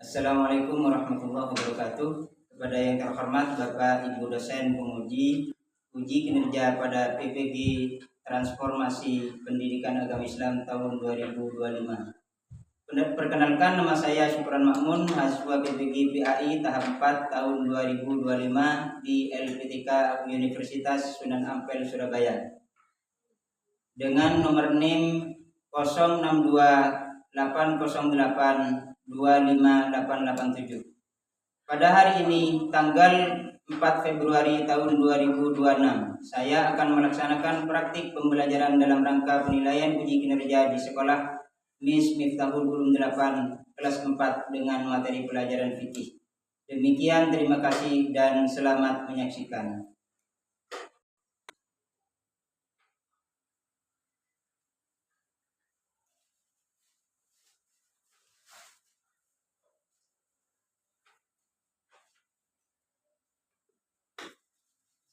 Assalamualaikum warahmatullahi wabarakatuh. Kepada yang terhormat Bapak Ibu dosen penguji uji kinerja pada PPG Transformasi Pendidikan Agama Islam tahun 2025. Perkenalkan, nama saya Syukran Makmun, mahasiswa PPG PAI tahap 4 tahun 2025 di LPTK Universitas Sunan Ampel Surabaya. Dengan nomor NIM 0628082587. Pada hari ini tanggal 4 Februari tahun 2026, saya akan melaksanakan praktik pembelajaran dalam rangka penilaian uji kinerja di sekolah Miss Miftahul Ulum 8 kelas 4 dengan materi pelajaran fikih. Demikian, terima kasih dan selamat menyaksikan.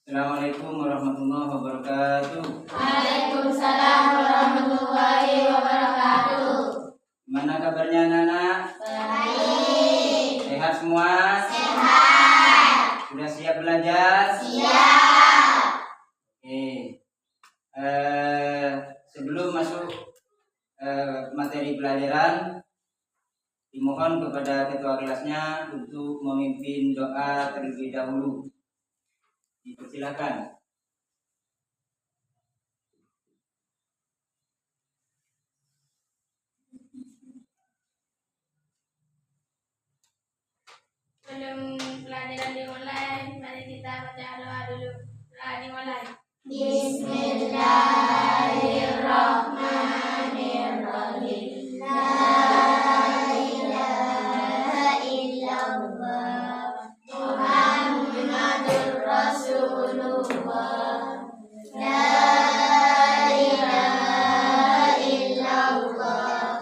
Assalamualaikum warahmatullahi wabarakatuh. Waalaikumsalam warahmatullahi wabarakatuh. Gimana kabarnya anak-anak? Baik. Sehat semua? Sehat. Sudah siap belajar? Siap. Oke. Sebelum masuk materi pelajaran, dimohon kepada ketua kelasnya untuk memimpin doa terlebih dahulu. Dipersilakan. Sebelum pelajaran dimulai, mari kita baca doa dulu. Doa dimulai. Bismillahirrahmanirrahim. La ilaha illallah Muhammadur Rasulullah. La ilaha illallah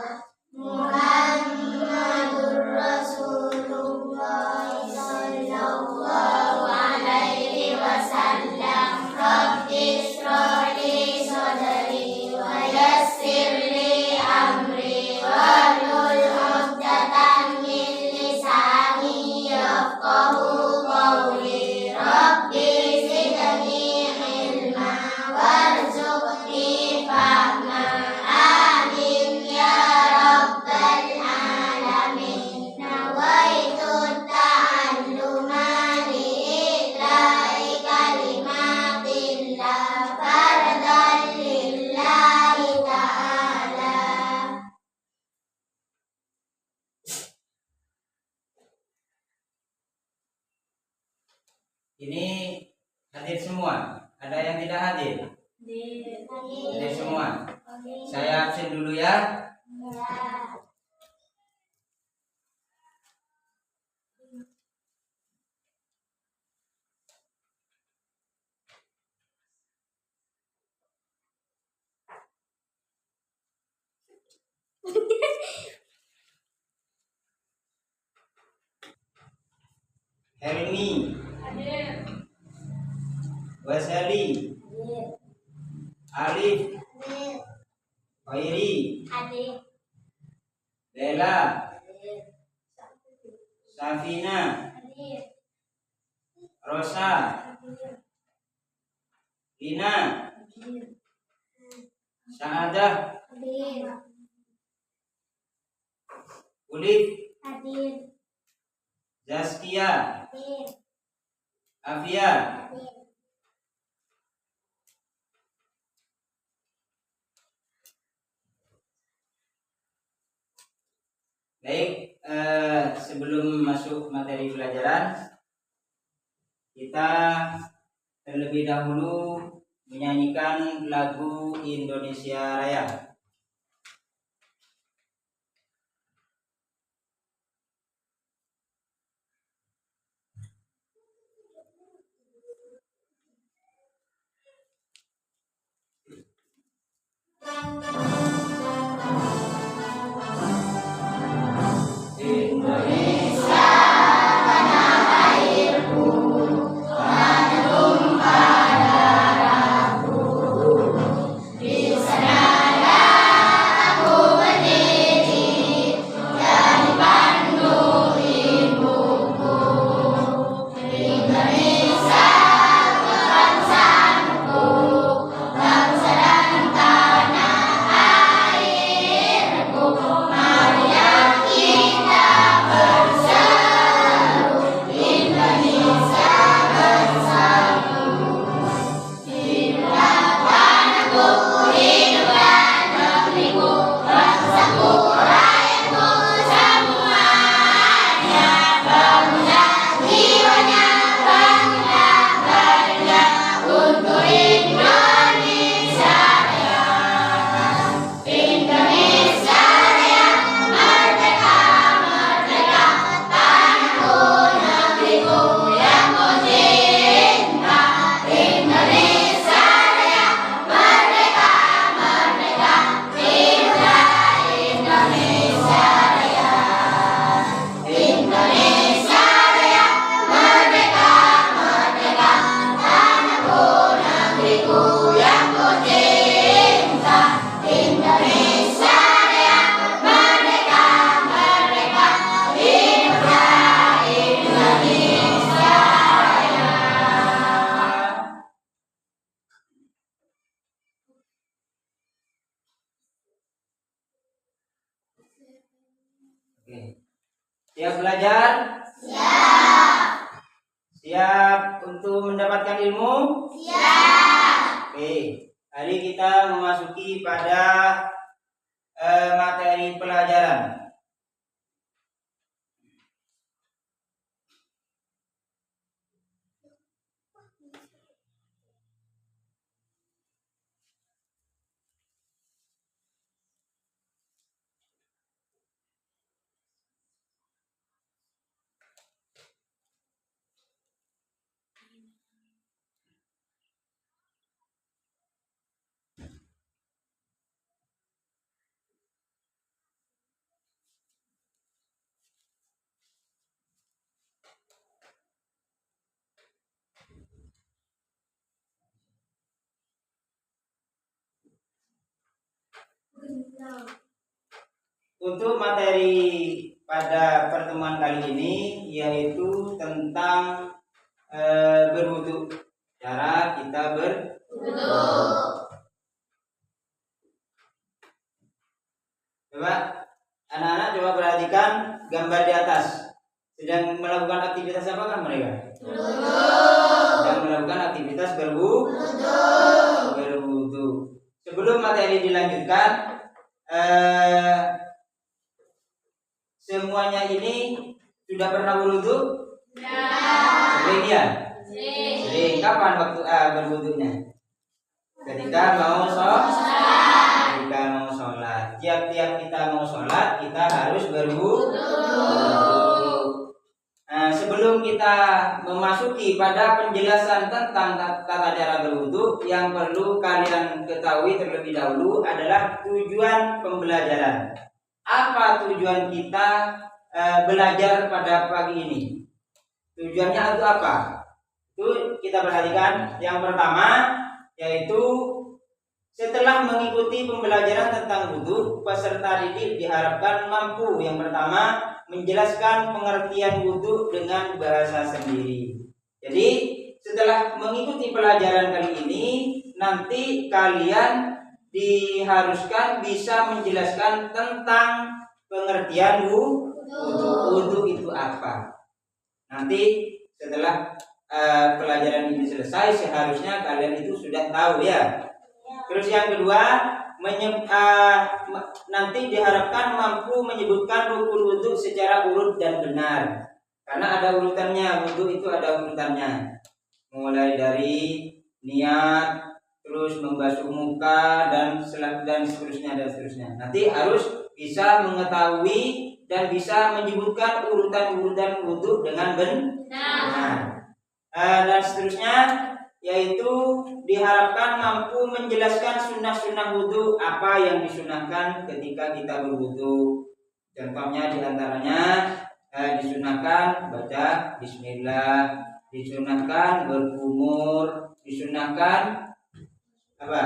Muhammadur Rasulullah sallallahu alaihi wasallam. Rabbi shrah li sadri wa yassir li amri wahlul 'uqdatam min lisani yafqahu qawli. Rabbi zidni ilma warzuqni fahma. Amin ya rabbal alamin. Nawaitu ta'alluma li'ila'i kalimatillah fardan lillahi ta'ala. Ini hadir semua? Ada yang tidak hadir? Hadir semua. Saya absen dulu ya. Helmi, Wasali, Alif, Khairi, Bella, Safina, Rosa, Lina, Saadah, Ulif, Zaskia, Afia. Baik, sebelum masuk materi pelajaran, kita terlebih dahulu menyanyikan lagu Indonesia Raya. Indonesia tanah airku, kandung darahku. Di sanalah aku berdiri dan dipandu Oke. Siap belajar? Siap. Siap untuk mendapatkan ilmu? Siap. Oke. Hari kita memasuki pada materi pelajaran. Untuk materi pada pertemuan kali ini yaitu tentang berwudu, cara kita berwudu. Coba anak-anak coba perhatikan gambar di atas. Sedang melakukan aktivitas apa kan mereka? Sedang melakukan aktivitas berwudu. Sebelum materi dilanjutkan, semuanya ini sudah pernah berwudu? Sering ya? Sering. Kapan waktu berwudunya? Ketika mau sholat. Tiap-tiap kita mau sholat, kita harus berwudu. Nah, sebelum kita memasuki pada penjelasan tentang tata cara berwudu, yang perlu kalian ketahui terlebih dahulu adalah tujuan pembelajaran. Apa tujuan kita belajar pada pagi ini? Tujuannya untuk apa? Itu kita perhatikan. Yang pertama yaitu setelah mengikuti pembelajaran tentang wudu, peserta didik diharapkan mampu yang pertama menjelaskan pengertian wudu dengan bahasa sendiri. Jadi setelah mengikuti pelajaran kali ini, nanti kalian diharuskan bisa menjelaskan tentang pengertian wudu. Wudu itu apa? Nanti setelah pelajaran ini selesai, seharusnya kalian itu sudah tahu ya. Terus yang kedua, nanti diharapkan mampu menyebutkan rukun wudu secara urut dan benar. Karena ada urutannya, wudu itu ada urutannya. Mulai dari niat, terus membasuh muka dan seterusnya. Nanti harus bisa mengetahui dan bisa menyebutkan urutan-urutan wudu dengan benar. Dan seterusnya yaitu diharapkan mampu menjelaskan sunnah-sunnah wudu, apa yang disunahkan ketika kita berwudu. Contohnya diantaranya disunahkan baca bismillah, disunahkan berkumur, disunahkan apa?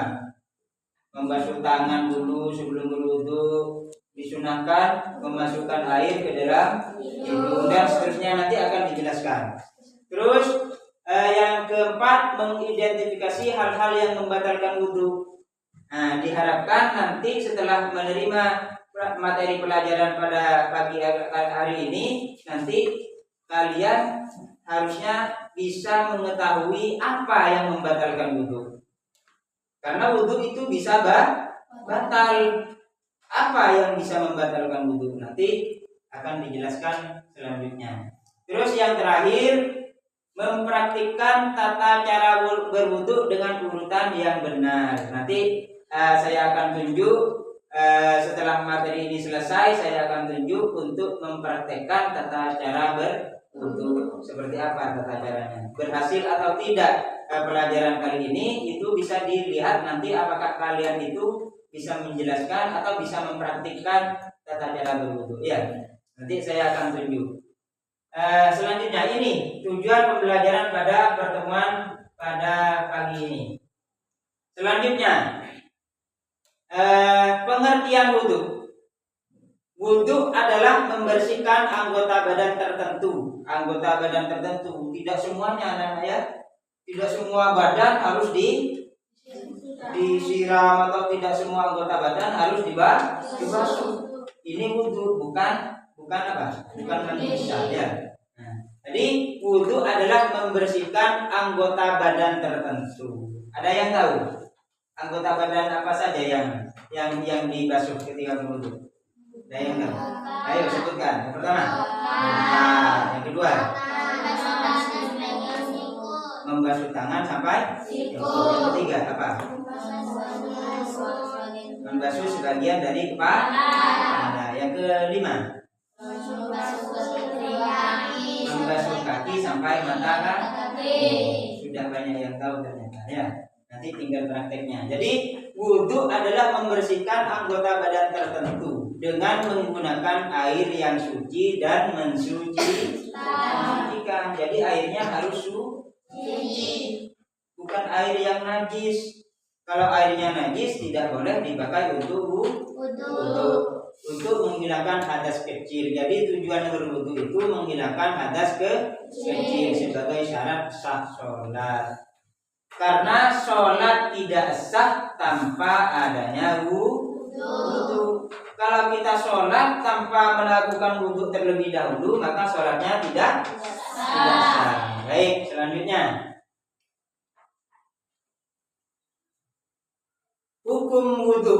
Membasuh tangan dulu sebelum berwudu, disunahkan memasukkan air ke dalam hidung dan seterusnya nanti akan dijelaskan. Terus yang keempat, mengidentifikasi hal-hal yang membatalkan wudu. Nah, diharapkan nanti setelah menerima materi pelajaran pada pagi hari ini, nanti kalian harusnya bisa mengetahui apa yang membatalkan wudu. Karena wudu itu bisa batal. Apa yang bisa membatalkan wudu nanti akan dijelaskan selanjutnya. Terus yang terakhir, mempraktikkan tata cara berwudu dengan urutan yang benar. Nanti saya akan tunjuk setelah materi ini selesai, saya akan tunjuk untuk mempraktikkan tata cara berwudu. Seperti apa tata caranya? Berhasil atau tidak pelajaran kali ini itu bisa dilihat nanti apakah kalian itu bisa menjelaskan atau bisa mempraktikkan tata cara berwudu. Ya, nanti saya akan tunjuk. Selanjutnya ini tujuan pembelajaran pada pertemuan pada pagi ini. Selanjutnya pengertian wudu. Wudu adalah membersihkan anggota badan tertentu. Anggota badan tertentu, tidak semuanya anak-anak ya. Tidak semua badan harus disiram atau tidak semua anggota badan harus dibasuh. Ini wudu bukan bukan apa? Bukan manusia ya. Nah, jadi wudu adalah membersihkan anggota badan tertentu. Ada yang tahu anggota badan apa saja yang dibasuh ketika berwudu? Ada yang tahu? Ayo sebutkan. Yang pertama, yang kedua, membasuh tangan sampai siku. Yang ketiga apa? Membasuh sebagian dari kepala. Yang kelima, membasuh kaki sampai mata kaki. Sudah banyak yang tahu ternyata ya. Nanti tinggal prakteknya. Jadi wudu adalah membersihkan anggota badan tertentu dengan menggunakan air yang suci dan mensucikan. Jadi airnya harus suci, bukan air yang najis. Kalau airnya najis tidak boleh dipakai untuk untuk menghilangkan hadas kecil. Jadi tujuan berwudu itu menghilangkan hadas kecil sebagai syarat sah sholat. Karena sholat tidak sah tanpa adanya wudu. Kalau kita sholat tanpa melakukan wudu terlebih dahulu, maka sholatnya tidak sah. Baik, selanjutnya hukum wudu.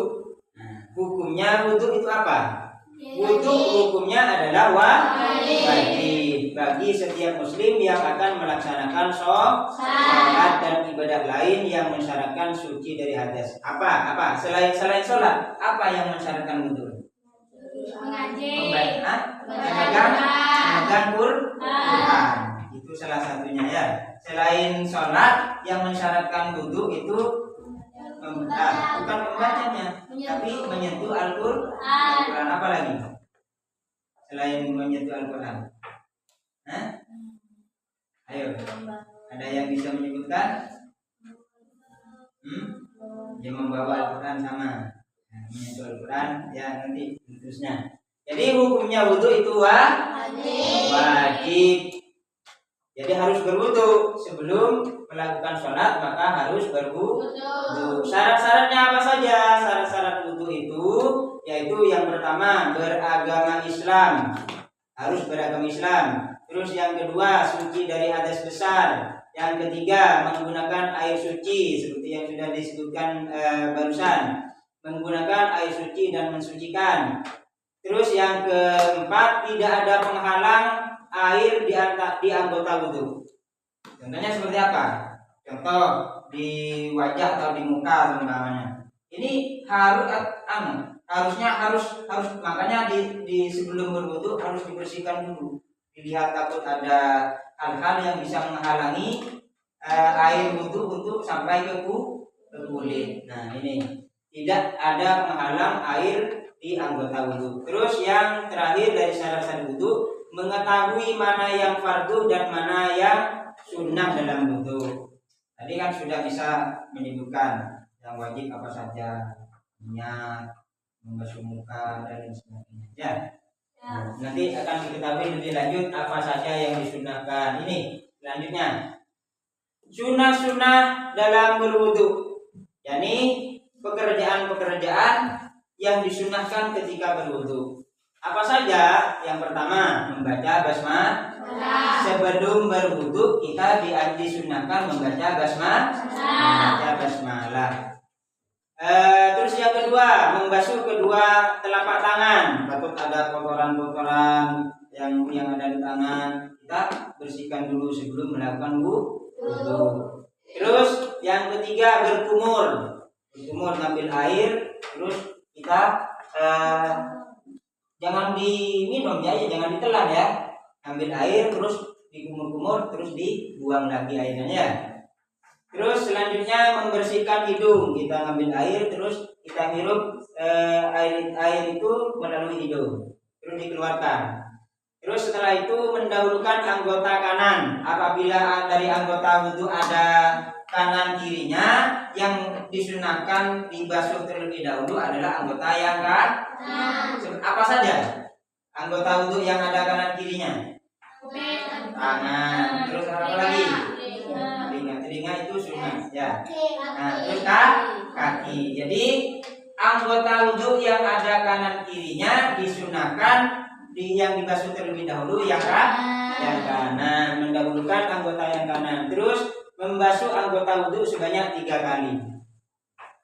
Hukumnya wudu itu apa? Wudu hukumnya adalah wajib bagi setiap muslim yang akan melaksanakan sholat dan ibadah lain yang mensyaratkan suci dari hadas. Apa? Selain sholat, apa yang mensyaratkan wudu? Memegang Quran. Itu salah satunya ya. Selain sholat yang mensyaratkan wudu itu bukan membacanya, tapi menyentuh Al-Quran. Apa lagi selain menyentuh Al-Quran? Ayo, ada yang bisa menyebutkan? Dia membawa Al-Quran sama, menyentuh Al-Quran ya nanti terusnya. Jadi hukumnya wudu itu wajib. Jadi harus berwudu sebelum melakukan sholat, maka harus berwudu. Syarat-syaratnya apa saja? Syarat-syarat wudu itu yaitu yang pertama beragama Islam, harus beragama Islam. Terus yang kedua suci dari hadas besar. Yang ketiga menggunakan air suci seperti yang sudah disebutkan barusan, menggunakan air suci dan mensucikan. Terus yang keempat tidak ada penghalang air di anggota wudu. Contohnya seperti apa? Contoh di wajah atau di muka umpamanya. Ini harusnya makanya di sebelum berwudu harus dibersihkan dulu. Dilihat takut ada hal-hal yang bisa menghalangi air wudu untuk sampai ke kulit. Nah, ini tidak ada penghalang air di anggota wudu. Terus yang terakhir dari syarat-syarat wudu, mengetahui mana yang fardu dan mana yang sunnah dalam wudu. Tadi kan sudah bisa menyebutkan yang wajib apa saja, niat, membasuh muka dan lain sebagainya. Ya. Nanti akan diketahui lebih lanjut apa saja yang disunnahkan. Ini selanjutnya sunnah-sunnah dalam berwudu, yakni pekerjaan-pekerjaan yang disunnahkan ketika berwudu. Apa saja? Yang pertama membaca basmalah. Sebelum berwudu kita disunnahkan membaca basmalah. Terus yang kedua membasuh kedua telapak tangan. Takut ada kotoran-kotoran yang ada di tangan, kita bersihkan dulu sebelum melakukan wudu. Terus yang ketiga berkumur ngambil air, terus kita jangan diminum ya, jangan ditelan ya. Ambil air terus dikumur-kumur terus dibuang lagi airnya ya. Terus selanjutnya membersihkan hidung, kita ngambil air terus kita hirup air itu melalui hidung, terus dikeluarkan. Terus setelah itu mendahulukan anggota kanan. Apabila dari anggota wudu ada kanan kirinya, yang disunahkan dibasuh terlebih dahulu adalah anggota yang kanan. Apa saja anggota wudu yang ada kanan kirinya? Tangan. Terus apa lagi? Telinga itu sunnah ya. Nah, terus kaki. Jadi anggota wudu yang ada kanan kirinya disunahkan yang dibasuh terlebih dahulu yang kanan, mendahulukan anggota yang kanan. Terus membasuh anggota wudhu sebanyak 3 kali.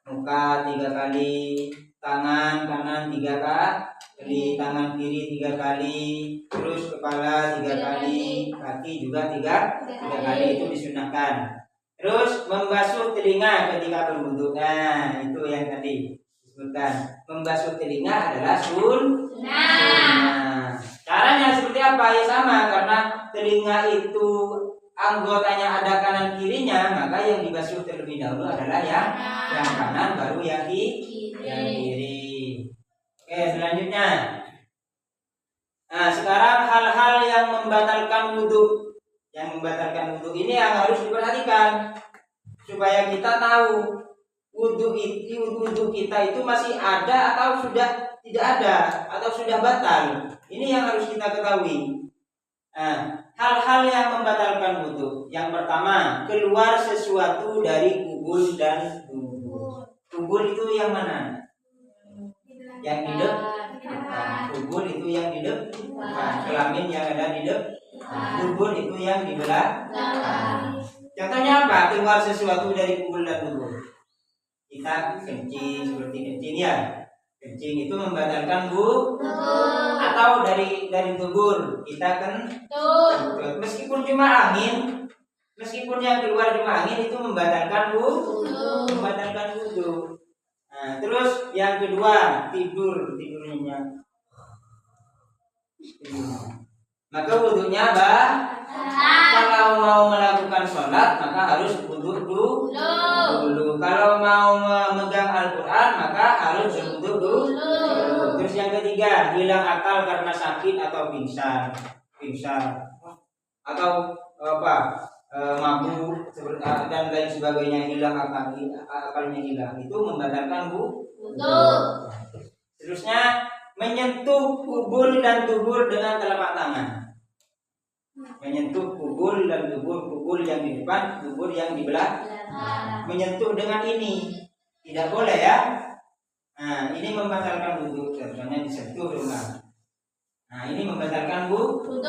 Muka 3 kali, tangan kanan 3 kali, tangan kiri 3 kali, terus kepala 3 kali, kaki juga 3 kali, itu disunahkan. Terus membasuh telinga ketika berwudu. Nah, itu yang tadi disebutkan. Membasuh telinga adalah sunnah. Caranya seperti apa? Ya sama, karena telinga itu anggotanya ada kanan kirinya, maka yang dibasuh terlebih dahulu adalah yang kanan, baru yang kiri. Oke, selanjutnya. Nah, sekarang hal-hal yang membatalkan wudhu. Yang membatalkan wudhu ini yang harus diperhatikan supaya kita tahu wudhu kita itu masih ada atau sudah tidak ada atau sudah batal. Ini yang harus kita ketahui. Nah, hal-hal yang membatalkan wudhu. Yang pertama, keluar sesuatu dari kubul dan dubur. Kubul itu yang mana? Yang di depan. Kubul itu yang di depan. Kelamin yang ada di depan. Dubur itu yang di belakang. Contohnya apa? Keluar sesuatu dari kubul dan dubur. Kita kencing seperti kencing ya. Kencing itu membatalkan wudhu. Atau dari dubur kita kentut. Meskipun cuma angin, meskipun yang keluar cuma angin itu membatalkan wudhu. Nah, terus yang kedua, tidurnya. Maka wudhunya kalau mau melakukan sholat maka harus wudhu dulu. Kalau mau memegang Al-Quran maka harus berwudhu dulu. Terus yang ketiga, hilang akal karena sakit atau pingsan atau mabuk dan lain sebagainya, hilang akalnya hilang, itu membatalkan wudhu. Terusnya menyentuh kubul dan dubur dengan telapak tangan. Menyentuh kubul dan dubur, kubul yang di depan, dubur yang di belakang. Menyentuh dengan ini tidak boleh ya. Nah, ini membatalkan wudhu. Contohnya disentuh rumah. Nah, ini membatalkan wudhu.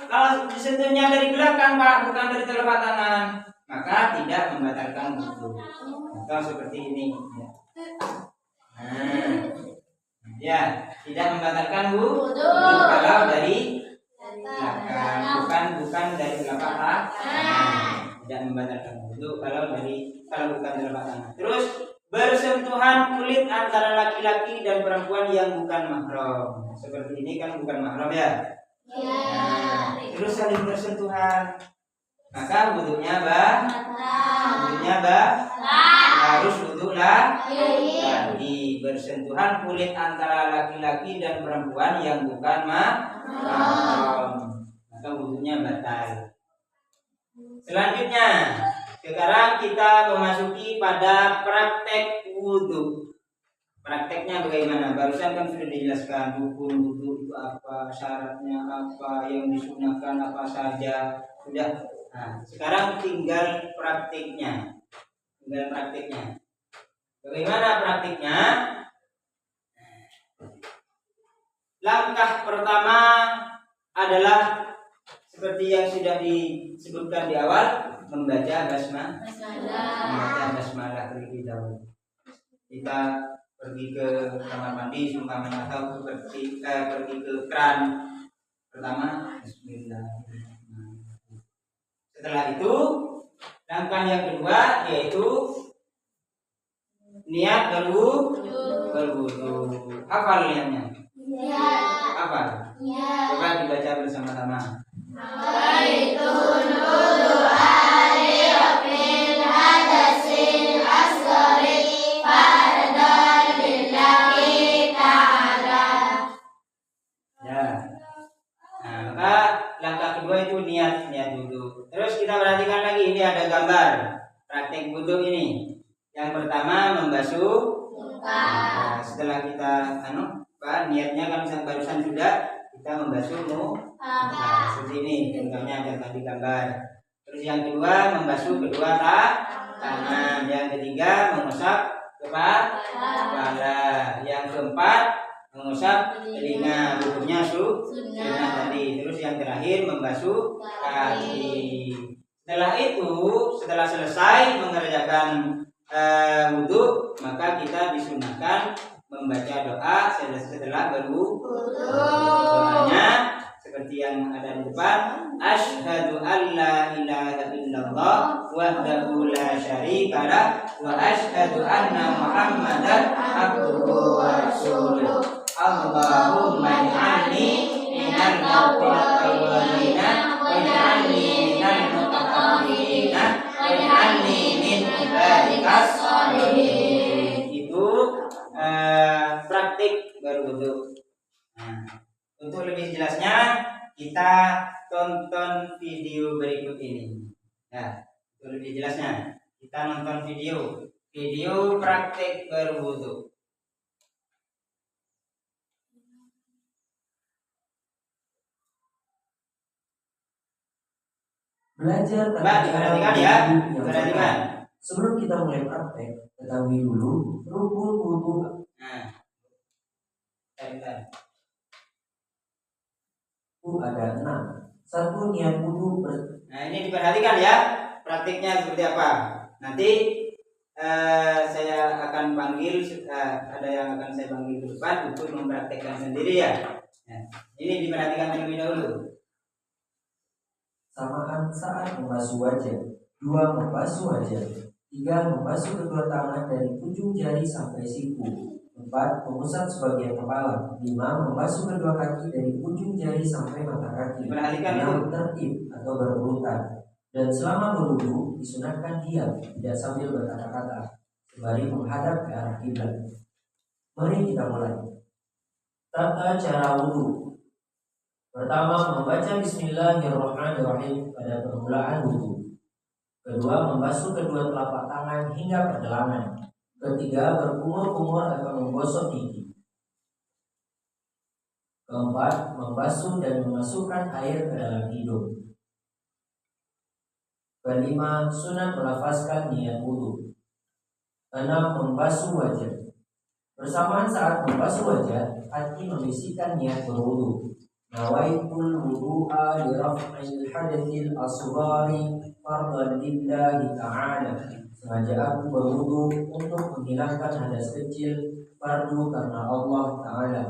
Kalau disentuhnya dari belakang Pak, bukan dari telapak tangan, maka tidak membatalkan wudhu. Contoh seperti ini. Ya, tidak membatalkan wudhu kalau dari belakang, bukan dari telapak tangan. Tidak membatalkan wudhu kalau bukan telapak tangan. Terus bersentuhan kulit antara laki-laki dan perempuan yang bukan mahram. Seperti ini kan bukan mahram ya. Nah, terus saling bersentuhan, maka wudhunya harus wudhu lagi. Bersentuhan kulit antara laki-laki dan perempuan yang bukan mahram, maka wudhunya batal. Selanjutnya, sekarang kita memasuki pada praktek wudhu. Prakteknya bagaimana? Barusan kan sudah dijelaskan hukum wudhu itu apa, syaratnya apa, yang disunahkan apa saja, sudah. Nah, sekarang tinggal prakteknya. Bagaimana praktiknya? Langkah pertama adalah seperti yang sudah disebutkan di awal, membaca basmalah terlebih dahulu. Kita pergi ke kamar mandi umpamanya atau pergi ke kran, pertama bismillahirrahmanirrahim. Setelah itu langkah yang kedua yaitu niat berwudu. Hafal niatnya? Hafal? Coba dibaca bersama-sama. Langkah kedua itu niat wudhu. Terus kita perhatikan lagi, ini ada gambar praktek wudhu ini. Yang pertama membasuh muka. Nah, setelah kita niatnya kan barusan sudah kita membasuh muka. Seperti ini contohnya ada tadi gambar. Terus yang kedua membasuh kedua tangan. Yang ketiga mengusap kepala. Yang keempat mengusap telinga, hukumnya sunnah tadi. Terus yang terakhir membasuh kaki. Setelah selesai mengerjakan wudhu, maka kita disunahkan membaca doa setelah berwudhu. Doanya seperti yang ada di depan, asyhadu an la ilaha illallah wahdahu la syarikalah wa asyhadu anna muhammadan abduhu wa rasuluh. Allahumma ij'alni minal muttaqina waj'alni minal mutatahhirina waj'alni min ibadikas sholihin. Itu praktik berwudu. Nah, untuk lebih jelasnya kita tonton video berikut ini. Nah, untuk lebih jelasnya kita nonton video praktik berwudu. Belajar Perhatikan ya, perhatikan. Sebelum kita mulai praktek, ketahui dulu rukun wudu. Nah, Ada 6. 1. Niat wudu. Nah, ini diperhatikan ya, praktiknya seperti apa. Nanti saya akan panggil, ada yang akan saya panggil ke depan untuk mempraktekkan sendiri ya. Nah, ini diperhatikan terlebih dahulu. Samaan saat membasuh wajah. 2. Membasuh wajah. 3. Membasuh kedua tangan dari ujung jari sampai siku. 4. Mengusap sebagian kepala. 5. Membasuh kedua kaki dari ujung jari sampai mata kaki. Perhatikan 6. Tertib atau berurutan. Dan selama berwudu disunahkan diam, tidak sambil berkata-kata, sembari menghadap ke arah kiblat. Mari kita mulai. Tata cara wudu. Pertama, membaca Bismillahirrahmanirrahim pada permulaan wudu. Kedua, membasuh kedua telapak tangan hingga pergelangan. Ketiga, berkumur-kumur atau menggosok gigi. Keempat, membasuh dan memasukkan air ke dalam hidung. Kelima, sunat melafazkan niat wudu. 6. Membasuh wajah. Bersamaan saat membasuh wajah, hati membisikkan niat berwudu. Nawaitul wudu'a li raf'il haditsil asghari fardhan lillahi ta'ala. Sengaja aku berwudu untuk menghilangkan hadas kecil fardu karena Allah Ta'ala.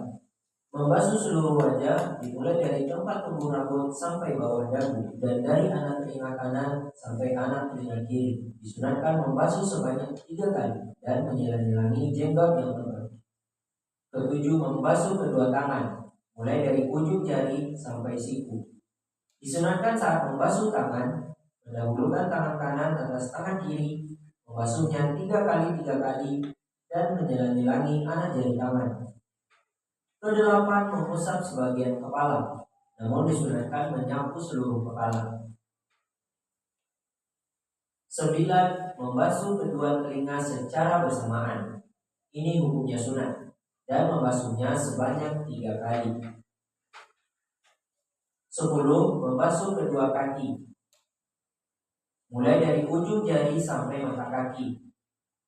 Membasuh seluruh wajah dimulai dari tempat tumbuh rambut sampai bawah dagu dan dari anak telinga kanan sampai anak telinga kiri. Disunatkan membasuh sebanyak 3 kali dan menyilang-silangi jenggot yang tebal. Ketujuh, membasuh kedua tangan mulai dari ujung jari sampai siku. Disunatkan saat membasuh tangan, mendahulukan tangan kanan atas tangan kiri, membasuhnya 3 kali, dan menyilang-silangi anak jari tangan. Kedelapan, mengusap sebagian kepala, namun disunatkan menyapu seluruh kepala. 9. Membasuh kedua telinga secara bersamaan. Ini hukumnya sunat dan membasuhnya sebanyak 3 kali. 10. Membasuh kedua kaki mulai dari ujung jari sampai mata kaki.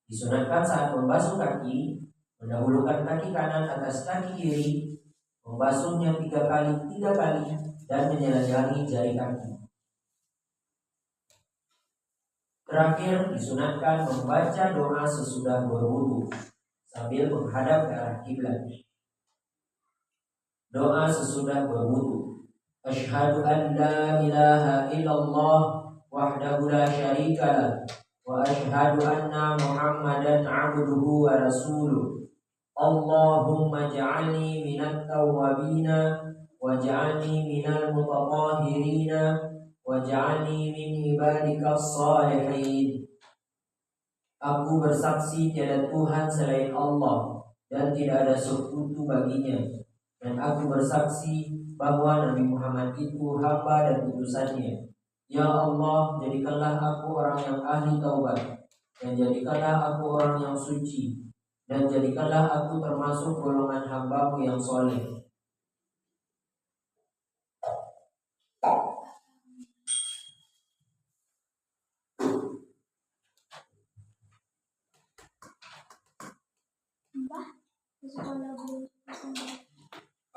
Disunatkan saat membasuh kaki, mendahulukan kaki kanan atas kaki kiri, membasuhnya 3 kali, dan menyilang-silangi jari kaki. Terakhir, disunatkan membaca doa sesudah berwudu sambil menghadap ke arah kiblat. Doa sesudah berwudu. Asyhadu an la ilaha illallah wahdahu la syarikalah wa asyhadu anna Muhammadan abduhu wa rasuluh. Allahumma ja'alni minat tawwabina waj'alni minal mutatahhirina waj'alni min ibadikas sholihin. Aku bersaksi tiada Tuhan selain Allah dan tidak ada sekutu baginya, dan aku bersaksi bahwa Nabi Muhammad itu hamba dan utusannya. Ya Allah, jadikanlah aku orang yang ahli taubat, dan jadikanlah aku orang yang suci, dan jadikanlah aku termasuk golongan hamba-Mu yang soleh.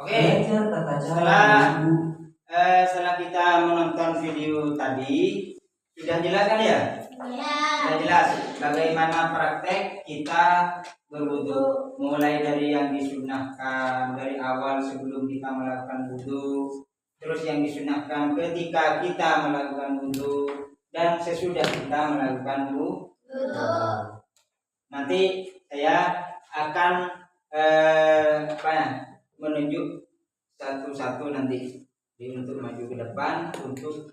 Oke. Belajar tata cara berwudu. Setelah kita menonton video tadi, sudah jelas kan ya? Sudah jelas bagaimana praktek kita berwudu, mulai dari yang disunahkan dari awal sebelum kita melakukan wudu, terus yang disunahkan ketika kita melakukan wudu, dan sesudah kita melakukan wudu. Nanti saya akan menunjuk satu-satu nanti untuk maju ke depan untuk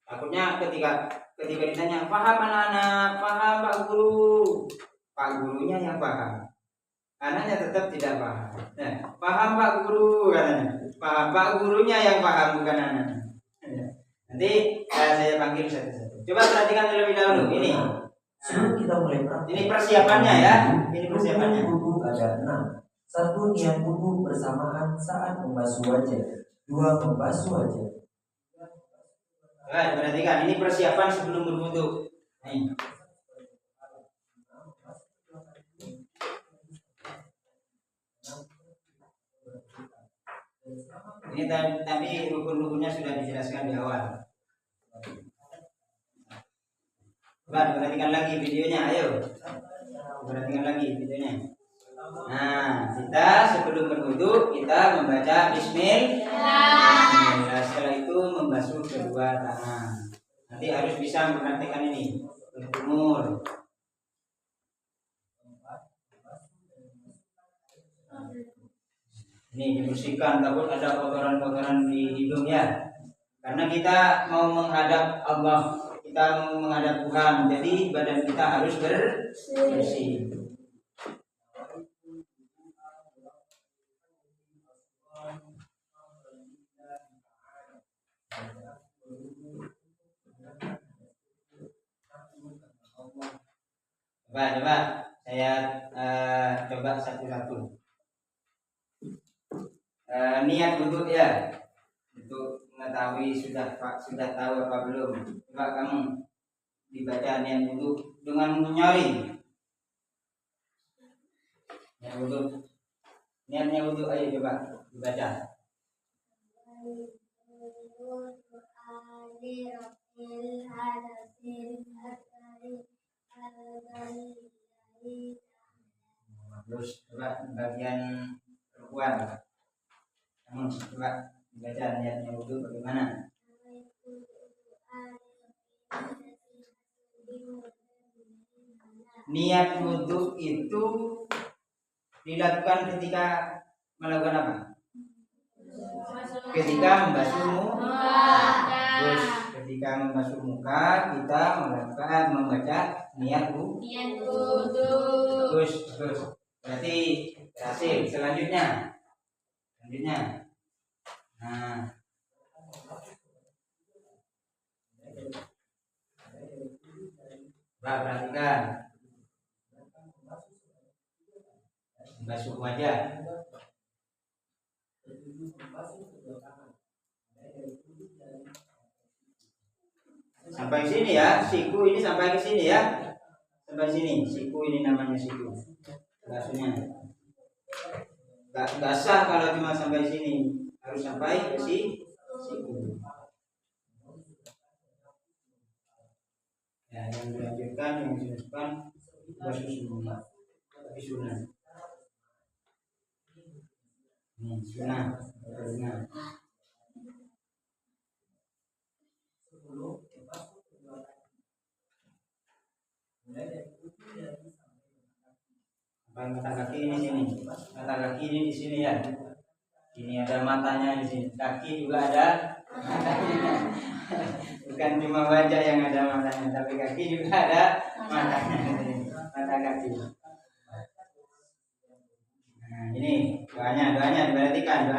takutnya ketika ditanya paham anak-anak, paham Pak Guru, Pak Gurunya yang paham, anaknya tetap tidak paham. Nah, paham Pak Guru katanya, paham Pak Gurunya yang paham bukan anaknya. Nanti saya panggil satu-satu. Coba perhatikan terlebih dahulu ini. Sebelum kita mulai praktek, Ini persiapannya ya. Ini persiapannya. Wudu ada 6. 1. Niat wudu bersamaan saat membasuh wajah. 2. Membasuh wajah. Coba perhatikan, ini persiapan sebelum berwudu. Nih. Ini tadi rukun-rukunnya sudah dijelaskan di awal. Coba perhatikan lagi videonya, ayo. Perhatikan lagi videonya. Nah, kita sebelum berwudu kita membaca Bismillah. Setelah itu membasuh kedua tangan. Nanti harus bisa mempraktikkan ini berkumur. Ini dibersihkan, takut ada kotoran-kotoran di hidung ya. Karena kita mau menghadap Allah, kita mau menghadap Tuhan, jadi badan kita harus bersih. Coba saya coba satu-satu. Niat wudu ya, untuk mengetahui sudah tahu apa belum. Coba kamu dibaca niat wudu dengan menyaring. Niatnya wudu, ayo coba dibaca. Terus coba bagian perempuan, kamu coba dibaca niatnya wudu bagaimana? Niat wudu itu dilakukan ketika melakukan apa? Ketika membasuh muka. Terus ketika membasuh muka kita membaca niat wudu. Terus berarti berhasil. Selanjutnya. Nah, perhatikan. Membasuh wajah. Sampai sini ya, siku ini sampai ke sini ya. Sampai sini, siku ini namanya siku. Basuhnya. Gak sah kalau cuma sampai sini, harus sampai ke siku. Ya, yang dilanjutkan, yang disunahkan basuh semua. Tapi sunah. Sunah. Mata kaki ini sini. Mata kaki ini di sini ya. Ini ada matanya di sini. Kaki juga ada matanya. Bukan cuma wajah yang ada matanya, tapi kaki juga ada matanya. Mata kaki. Nah, ini doanya diperhatikan.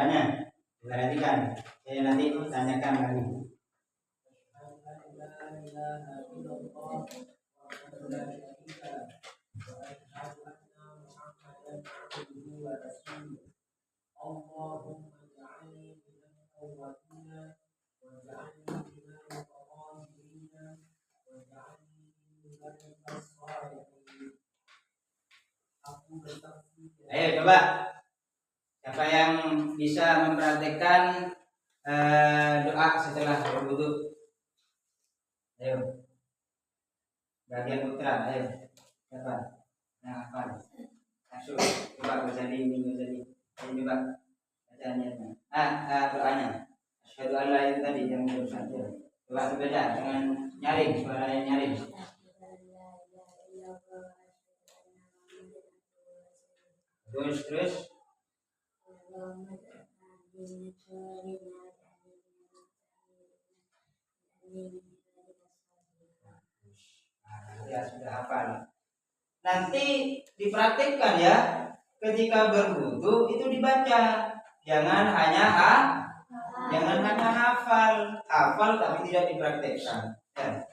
Saya nanti tanyakan lagi. Ayo coba Siapa yang bisa mempraktekkan doa setelah berwudu? Ayo. Bagian putra, ayo. Siapa? Nah, apa? Masuk. Coba Ghazali ini Ghazali. Ayo coba bacaannya. Doanya. Asyhadu an la ilaha illallah tadi yang barusan. Coba berbeda dengan nyaring, suaranya nyaring. Terus. Ya sudah hafal. Nanti dipraktikkan ya. Ketika berwudu itu dibaca. Jangan hanya hafal tapi tidak dipraktikkan. Ya.